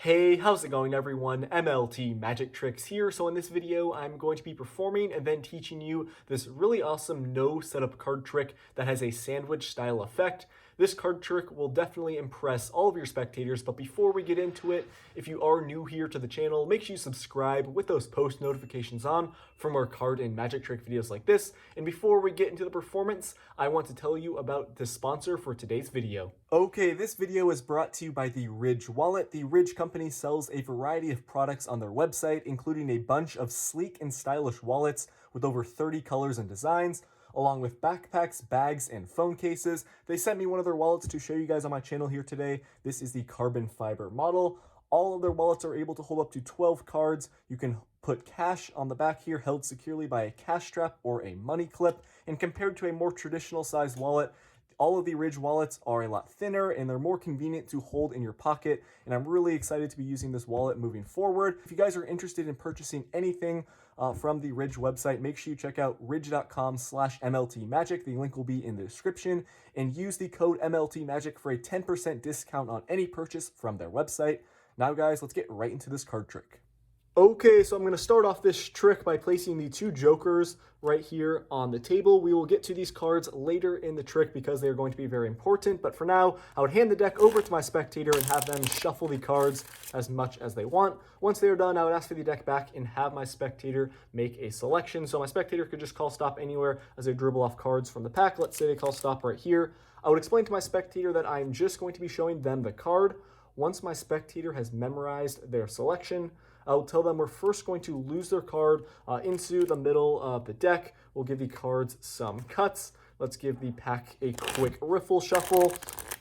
Hey, how's it going everyone? MLT Magic Tricks here. So in this video, I'm going to be performing and then teaching you this really awesome no setup card trick that has a sandwich style effect. This card trick will definitely impress all of your spectators, but before we get into it, if you are new here to the channel, make sure you subscribe with those post notifications on for more card and magic trick videos like this. And before we get into the performance, I want to tell you about the sponsor for today's video. Okay, this video is brought to you by the Ridge Wallet. The Ridge company sells a variety of products on their website, including a bunch of sleek and stylish wallets with over 30 colors and designs, along with backpacks, bags, and phone cases. They sent me one of their wallets to show you guys on my channel here today. This is the carbon fiber model. All of their wallets are able to hold up to 12 cards. You can put cash on the back here, held securely by a cash strap or a money clip. And compared to a more traditional sized wallet, all of the Ridge wallets are a lot thinner and they're more convenient to hold in your pocket. And I'm really excited to be using this wallet moving forward. If you guys are interested in purchasing anything from the Ridge website, make sure you check out ridge.com/MLTmagic. The link will be in the description, and use the code MLTmagic for a 10% discount on any purchase from their website. Now guys, let's get right into this card trick. Okay, so I'm going to start off this trick by placing the two jokers right here on the table. We will get to these cards later in the trick because they are going to be very important, but for now, I would hand the deck over to my spectator and have them shuffle the cards as much as they want. Once they are done, I would ask for the deck back and have my spectator make a selection. So my spectator could just call stop anywhere as they dribble off cards from the pack. Let's say they call stop right here. I would explain to my spectator that I'm just going to be showing them the card. Once my spectator has memorized their selection, I'll tell them we're first going to lose their card into the middle of the deck. We'll give the cards some cuts. Let's give the pack a quick riffle shuffle.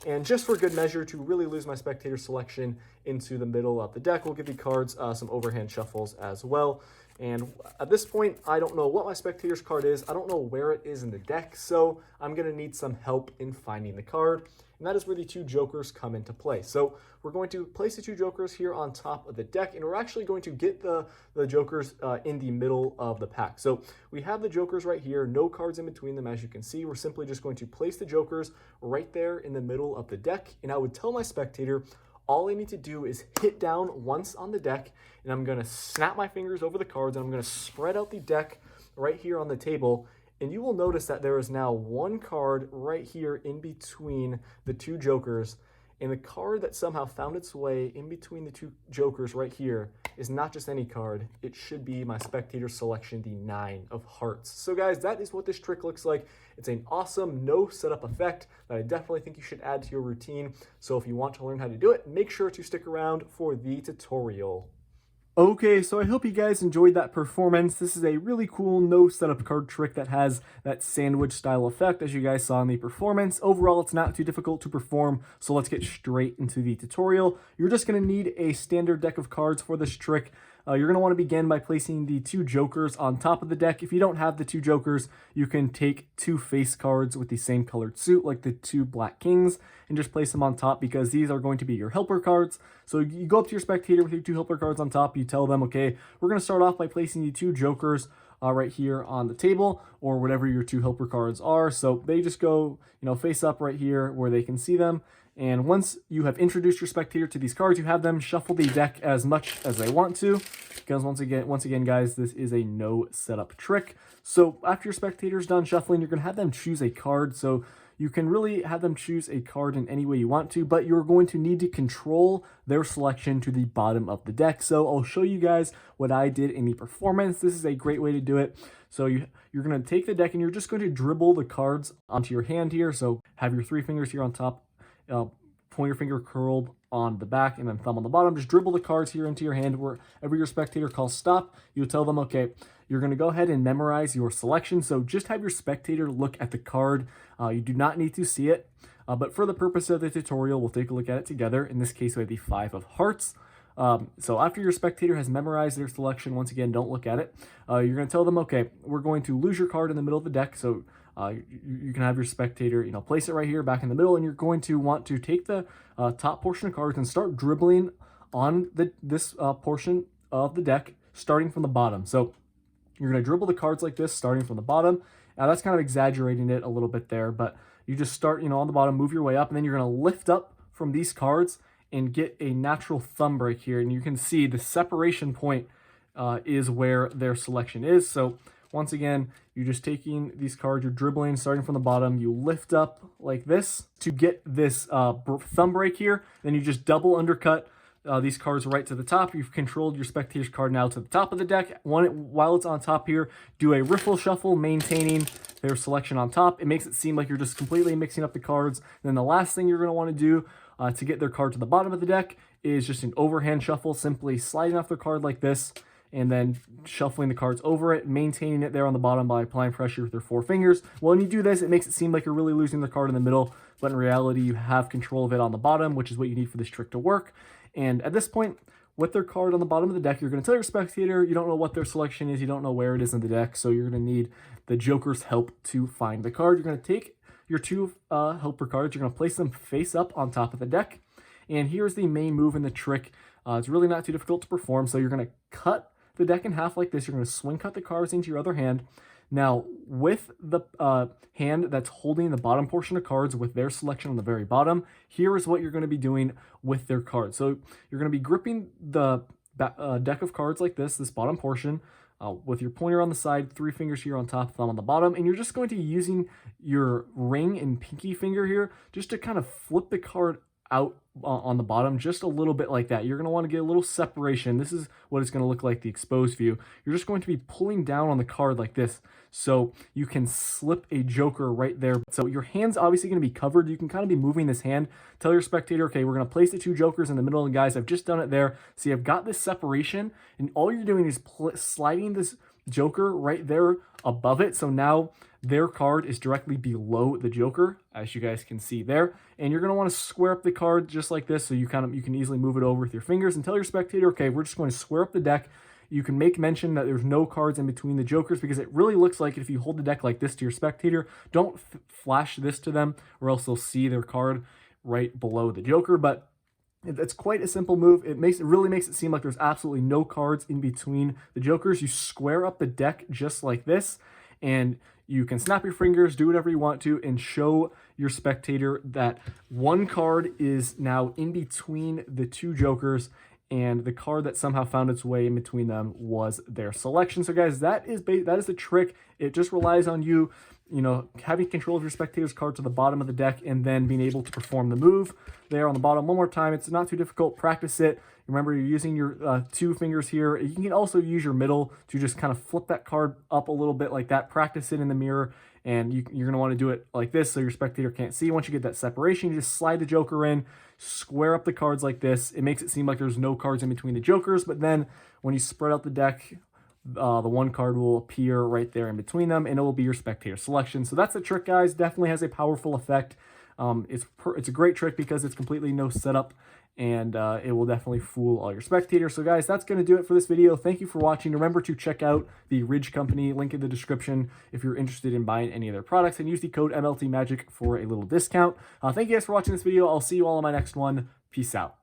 And just for good measure, to really lose my spectator selection into the middle of the deck, we'll give the cards some overhand shuffles as well. And at this point, I don't know what my spectator's card is. I don't know where it is in the deck, so I'm going to need some help in finding the card. And that is where the two jokers come into play. So we're going to place the two jokers here on top of the deck, and we're actually going to get the jokers in the middle of the pack. So we have the jokers right here, no cards in between them, as you can see. We're simply just going to place the jokers right there in the middle of the deck, and I would tell my spectator, all I need to do is hit down once on the deck, and I'm going to snap my fingers over the cards, and I'm going to spread out the deck right here on the table. And you will notice that there is now one card right here in between the two jokers. And the card that somehow found its way in between the two jokers right here is not just any card. It should be my spectator selection, the 9 of hearts. So guys, that is what this trick looks like. It's an awesome no setup effect that I definitely think you should add to your routine. So if you want to learn how to do it, make sure to stick around for the tutorial. Okay, so I hope you guys enjoyed that performance. This is a really cool no setup card trick that has that sandwich style effect, as you guys saw in the performance. Overall, it's not too difficult to perform, so let's get straight into the tutorial. You're just going to need a standard deck of cards for this trick. You're going to want to begin by placing the two jokers on top of the deck. If you don't have the two jokers, you can take two face cards with the same colored suit, like the two black kings, and just place them on top because these are going to be your helper cards. So you go up to your spectator with your two helper cards on top. You tell them, okay, we're going to start off by placing the two jokers right here on the table, or whatever your two helper cards are. So they just go, face up right here where they can see them. And once you have introduced your spectator to these cards, you have them shuffle the deck as much as they want to. Because once again, guys, this is a no setup trick. So after your spectator's done shuffling, you're going to have them choose a card. So you can really have them choose a card in any way you want to, but you're going to need to control their selection to the bottom of the deck. So I'll show you guys what I did in the performance. This is a great way to do it. So you're going to take the deck and you're just going to dribble the cards onto your hand here. So have your 3 fingers here on top, pointer finger curled on the back and then thumb on the bottom. Just dribble the cards here into your hand. Wherever your spectator calls stop, you tell them, okay, you're going to go ahead and memorize your selection. So just have your spectator look at the card. You do not need to see it, but for the purpose of the tutorial, we'll take a look at it together. In this case, we have the 5 of hearts. So after your spectator has memorized their selection, once again, don't look at it. You're going to tell them, okay, we're going to lose your card in the middle of the deck. So you can have your spectator, place it right here back in the middle, and you're going to want to take the top portion of cards and start dribbling on this portion of the deck, starting from the bottom. So you're going to dribble the cards like this, starting from the bottom. Now that's kind of exaggerating it a little bit there, but you just start, on the bottom, move your way up, and then you're going to lift up from these cards and get a natural thumb break here. And you can see the separation point is where their selection is. So once again, you're just taking these cards, you're dribbling, starting from the bottom, you lift up like this to get this thumb break here, then you just double undercut these cards right to the top. You've controlled your spectator's card now to the top of the deck. While it's on top here, do a riffle shuffle, maintaining their selection on top. It makes it seem like you're just completely mixing up the cards. And then the last thing you're going to want to do to get their card to the bottom of the deck is just an overhand shuffle, simply sliding off their card like this, and then shuffling the cards over it, maintaining it there on the bottom by applying pressure with your 4 fingers. Well, when you do this, it makes it seem like you're really losing the card in the middle, but in reality, you have control of it on the bottom, which is what you need for this trick to work. And at this point, with their card on the bottom of the deck, you're going to tell your spectator you don't know what their selection is, you don't know where it is in the deck, so you're going to need the Joker's help to find the card. You're going to take your 2 helper cards, you're going to place them face up on top of the deck, and here's the main move in the trick. It's really not too difficult to perform, so you're going to cut the deck in half like this. You're going to swing cut the cards into your other hand. Now, with the hand that's holding the bottom portion of cards with their selection on the very bottom, here is what you're going to be doing with their cards. So you're going to be gripping the deck of cards like this bottom portion, with your pointer on the side, 3 fingers here on top, thumb on the bottom, and you're just going to be using your ring and pinky finger here just to kind of flip the card out on the bottom just a little bit like that. You're going to want to get a little separation. This is what it's going to look like, the exposed view. You're just going to be pulling down on the card like this so you can slip a Joker right there. So your hand's obviously going to be covered. You can kind of be moving this hand. Tell your spectator, okay, we're going to place the 2 Jokers in the middle, and guys, I've just done it there. See, I've got this separation, and all you're doing is sliding this Joker right there above it. So now their card is directly below the Joker, as you guys can see there. And you're going to want to square up the card just like this, so you can easily move it over with your fingers and tell your spectator, okay, we're just going to square up the deck. You can make mention that there's no cards in between the Jokers, because it really looks like if you hold the deck like this to your spectator, don't flash this to them or else they'll see their card right below the Joker. But it's quite a simple move. It really makes it seem like there's absolutely no cards in between the Jokers. You square up the deck just like this, and you can snap your fingers, do whatever you want to, and show your spectator that one card is now in between the 2 Jokers, and the card that somehow found its way in between them was their selection. So guys, that is the trick. It just relies on you, having control of your spectator's card to the bottom of the deck and then being able to perform the move there on the bottom one more time. It's not too difficult. Practice it. Remember, you're using your 2 fingers here. You can also use your middle to just kind of flip that card up a little bit like that. Practice it in the mirror, and you're going to want to do it like this so your spectator can't see. Once you get that separation, you just slide the Joker in, square up the cards like this. It makes it seem like there's no cards in between the Jokers, but then when you spread out the deck, the one card will appear right there in between them, and it will be your spectator selection. So that's the trick, guys. Definitely has a powerful effect. It's a great trick because it's completely no setup, and it will definitely fool all your spectators. So guys, that's going to do it for this video. Thank you for watching. Remember to check out the Ridge Company, link in the description if you're interested in buying any of their products, and use the code MLTMagic for a little discount. Thank you guys for watching this video. I'll see you all in my next one. Peace out.